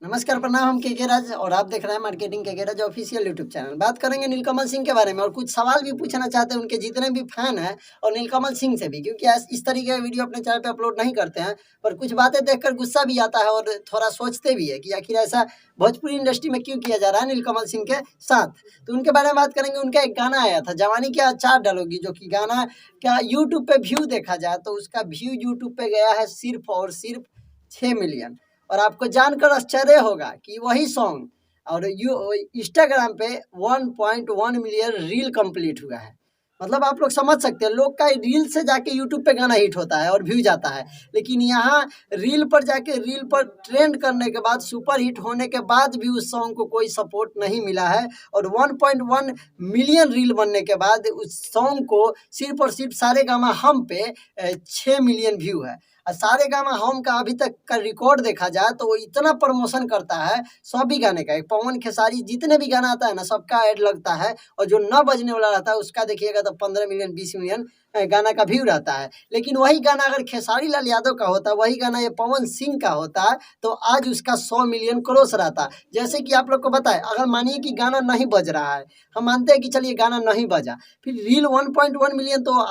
नमस्कार, प्रणाम। हम के राज और आप देख रहे हैं मार्केटिंग के राज ऑफिशियल यूट्यूब चैनल। बात करेंगे नीलकमल सिंह के बारे में और कुछ सवाल भी पूछना चाहते हैं उनके जितने भी फैन हैं और नीलकमल सिंह से भी, क्योंकि इस तरीके का वीडियो अपने चैनल पे अपलोड नहीं करते हैं। पर कुछ बातें देखकर गुस्सा भी आता है और थोड़ा सोचते भी है कि आखिर ऐसा भोजपुरी इंडस्ट्री में क्यों किया जा रहा है नीलकमल सिंह के साथ। तो उनके बारे में बात करेंगे। उनका एक गाना आया था, जवानी क्या चार डालोगी, जो कि गाना क्या यूट्यूब पे व्यू देखा जाए तो उसका व्यू यूट्यूब पे गया है सिर्फ और सिर्फ 6 मिलियन। और आपको जानकर आश्चर्य होगा कि वही सॉन्ग और इंस्टाग्राम पे 1.1 मिलियन रील कंप्लीट हुआ है। मतलब आप लोग समझ सकते हैं, लोग का रील से जाके यूट्यूब पे गाना हिट होता है और व्यू जाता है, लेकिन यहाँ रील पर जाके रील पर ट्रेंड करने के बाद सुपर हिट होने के बाद भी उस सॉन्ग को कोई सपोर्ट नहीं मिला है। और 1.1 मिलियन रील बनने के बाद उस सॉन्ग को सिर्फ और सिर्फ सारे गामा हम पे 6 मिलियन व्यू है। और सारे गामा हम का अभी तक का रिकॉर्ड देखा जाए तो वो इतना प्रमोशन करता है सभी गाने का। एक पवन खेसारी जितने भी गाना आता है ना, सबका ऐड लगता है, और जो न बजने वाला रहता है उसका देखिएगा तो 15 मिलियन 20 मिलियन गाना का व्यू रहता है। लेकिन वही गाना अगर खेसारी लाल यादव का होता, वही गाना ये पवन सिंह का होता, तो आज उसका 100 मिलियन क्रॉस रहता। जैसे कि आप लोग को बताए, अगर मानिए कि गाना नहीं बज रहा है, हम मानते हैं कि चलिए गाना नहीं बजा, फिर रील 1.1 मिलियन तो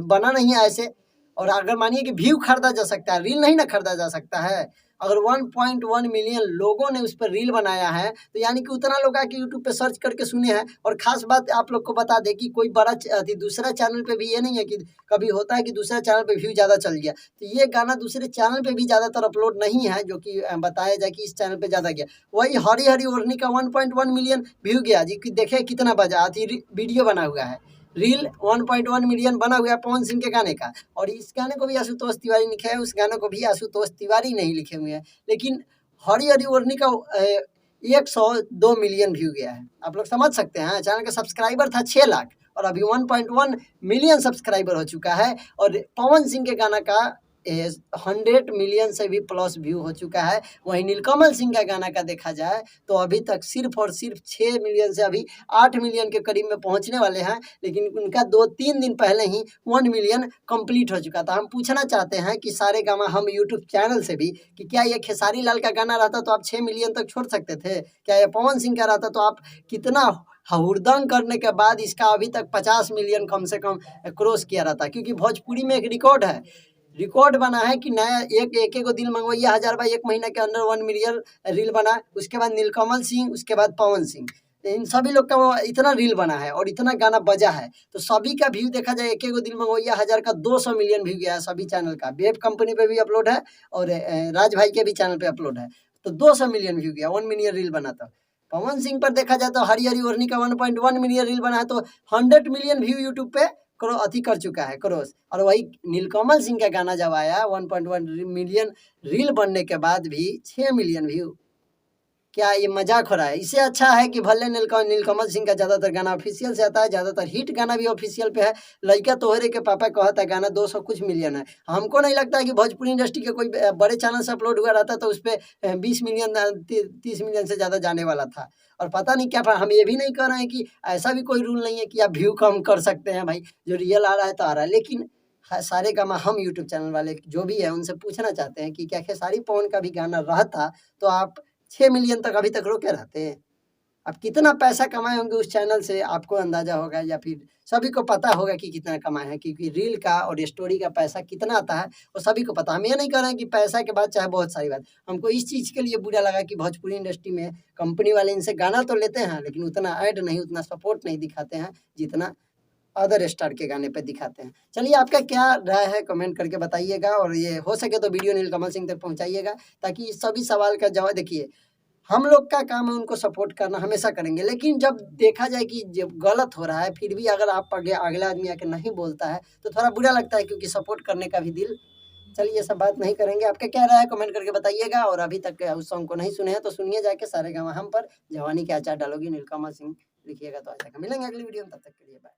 बना नहीं है ऐसे। और अगर मानिए कि व्यू खरीदा जा सकता है, रील नहीं ना खरीदा जा सकता है। अगर 1.1 मिलियन लोगों ने उस पर रील बनाया है तो यानी कि उतना लोग आके यूट्यूब पे सर्च करके सुने हैं। और खास बात आप लोग को बता दें कि कोई बड़ा दूसरा चैनल पे भी ये नहीं है कि कभी होता है कि दूसरा चैनल पे व्यू ज़्यादा चल गया, तो ये गाना दूसरे चैनल पे भी ज़्यादातर अपलोड नहीं है, जो कि बताया जाए कि इस चैनल पे ज़्यादा गया। वही हरी हरी ओढ़नी का 1.1 मिलियन व्यू गया जी, कि देखे कितना बजा, वीडियो बना हुआ है। रील 1.1 मिलियन बना हुआ है पवन सिंह के गाने का। और इस गाने को भी आशुतोष तिवारी लिखे है, उस गाने को भी आशुतोष तिवारी नहीं लिखे हुए हैं। लेकिन हरी हरी ओढ़नी का 102 मिलियन व्यू गया है। आप लोग समझ सकते हैं, चैनल का सब्सक्राइबर था 6 लाख और अभी 1.1 मिलियन सब्सक्राइबर हो चुका है। और पवन सिंह के गाना का 100 मिलियन से भी प्लस व्यू हो चुका है। वहीं नीलकमल सिंह का गाना का देखा जाए तो अभी तक सिर्फ और सिर्फ 6 मिलियन से अभी 8 मिलियन के करीब में पहुंचने वाले हैं, लेकिन उनका 2-3 दिन पहले ही 1 मिलियन कंप्लीट हो चुका था। हम पूछना चाहते हैं कि सारे गामा हम यूट्यूब चैनल से भी कि क्या ये खेसारी लाल का गाना रहता तो आप 6 मिलियन तक छोड़ सकते थे? क्या ये पवन सिंह का रहता तो आप कितना हुड़दंग करने के बाद इसका अभी तक 50 मिलियन कम से कम क्रॉस किया रहता? क्योंकि भोजपुरी में एक रिकॉर्ड बना है कि नया एक को दिल मंगवैया हजार बार एक महीने के अंदर 1 मिलियन रील बना। उसके बाद नीलकमल सिंह, उसके बाद पवन सिंह, इन सभी लोग का इतना रील बना है और इतना गाना बजा है, तो सभी का व्यू देखा जाए एक दिल मंगवैया हजार का 200 मिलियन व्यू गया है सभी चैनल का। वेब कंपनी पे भी अपलोड है और राज भाई के भी चैनल पे अपलोड है, तो 200 मिलियन व्यू गया, 1 मिलियन रील बना था। पवन सिंह पर देखा जाए तो हरी हरी ओढ़नी का 1.1 मिलियन रील बना है, तो 100 मिलियन व्यू यूट्यूब पे अति कर चुका है क्रॉस। और वही नीलकमल सिंह का गाना जब आया 1.1 मिलियन रील बनने के बाद भी 6 मिलियन व्यू, क्या ये मजाक हो रहा है? इससे अच्छा है कि भले नीलकमल सिंह का ज़्यादातर गाना ऑफिशियल से आता है, ज़्यादातर हिट गाना भी ऑफिशियल पे है। लइका तोहरे के पापा कहता है गाना 200 कुछ मिलियन है। हमको नहीं लगता है कि भोजपुरी इंडस्ट्री के कोई बड़े चैनल से अपलोड हुआ रहता तो उस पर 20 मिलियन 30 मिलियन से ज़्यादा जाने वाला था। और पता नहीं क्या, हम ये भी नहीं कह रहे हैं कि ऐसा भी कोई रूल नहीं है कि आप व्यू कम कर सकते हैं भाई, जो रियल आ रहा है तो आ रहा है। लेकिन सारे गामा हम यूट्यूब चैनल वाले जो भी है उनसे पूछना चाहते हैं कि क्या खेसारी पवन का भी गाना रहता तो आप 6 मिलियन तक अभी तक रोके रहते हैं? आप कितना पैसा कमाए होंगे उस चैनल से आपको अंदाजा होगा, या फिर सभी को पता होगा कि कितना कमाए हैं, क्योंकि रील का और स्टोरी का पैसा कितना आता है वो सभी को पता। हम ये नहीं कह रहे हैं कि पैसा के बाद चाहे बहुत सारी बात, हमको इस चीज़ के लिए बुरा लगा कि भोजपुरी इंडस्ट्री में कंपनी वाले इनसे गाना तो लेते हैं लेकिन उतना ऐड नहीं, उतना सपोर्ट नहीं दिखाते हैं जितना अदर स्टार के गाने पे दिखाते हैं। चलिए, आपका क्या राय है कमेंट करके बताइएगा, और ये हो सके तो वीडियो नीलकमल सिंह तक पहुंचाइएगा, ताकि इस सभी सवाल का जवाब देखिए, हम लोग का काम है उनको सपोर्ट करना, हमेशा करेंगे, लेकिन जब देखा जाए कि जब गलत हो रहा है फिर भी अगर आप अगला आदमी आके नहीं बोलता है तो थोड़ा बुरा लगता है, क्योंकि सपोर्ट करने का भी दिल। चलिए, ये सब बात नहीं करेंगे। आपका क्या राय है कमेंट करके बताइएगा, और अभी तक उस सॉन्ग को नहीं सुने हैं तो सुनिए जाके सारे गामा हम पर। जवानी के अचार डालोगी नीलकमल सिंह लिखिएगा तो आ जाएगा। मिलेंगे अगली वीडियो में, तब तक के लिए बाय।